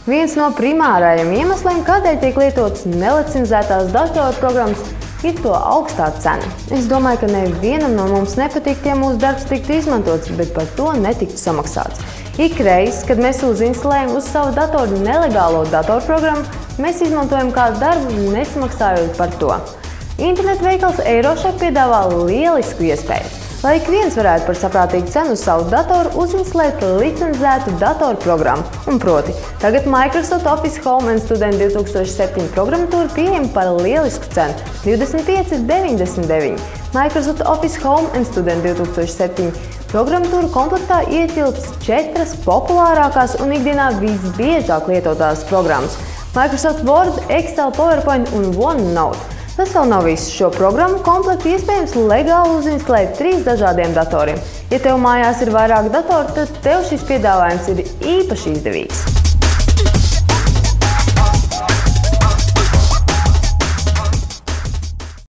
Viens no primārajiem iemesliem, kādēļ tiek lietotas nelicencētās datorprogrammas, ir to augstā cena. Es domāju, ka nevienam no mums nepatīk, ja mūsu darbs tiktu izmantots, bet par to netiktu samaksāts. Ikreiz, kad mēs uzinstalējam uz savu datoru nelegālo datorprogrammu, mēs izmantojam kādu darbu, nesamaksājot par to. Internetveikals Euroshop piedāvā lielisku iespēju, lai ik viens varētu par saprātīgu cenu uz savu datoru uzinstalēt licencētu datorprogrammu. Un proti, tagad Microsoft Office Home and Student 2007 programmatūra pieejama par lielisku cenu – $25,99. Microsoft Office Home and Student 2007 programmatūra komplektā ietilps 4 populārākās un ikdienā visbiežāk lietotās programmas – Microsoft Word, Excel, PowerPoint un OneNote. Tas vēl nav viss. Šo programmu komplektu iespējams legāli uzinstalēt 3 dažādiem datoriem. Ja tev mājās ir vairāk datoru, tad tev šis piedāvājums ir īpaši izdevīgs.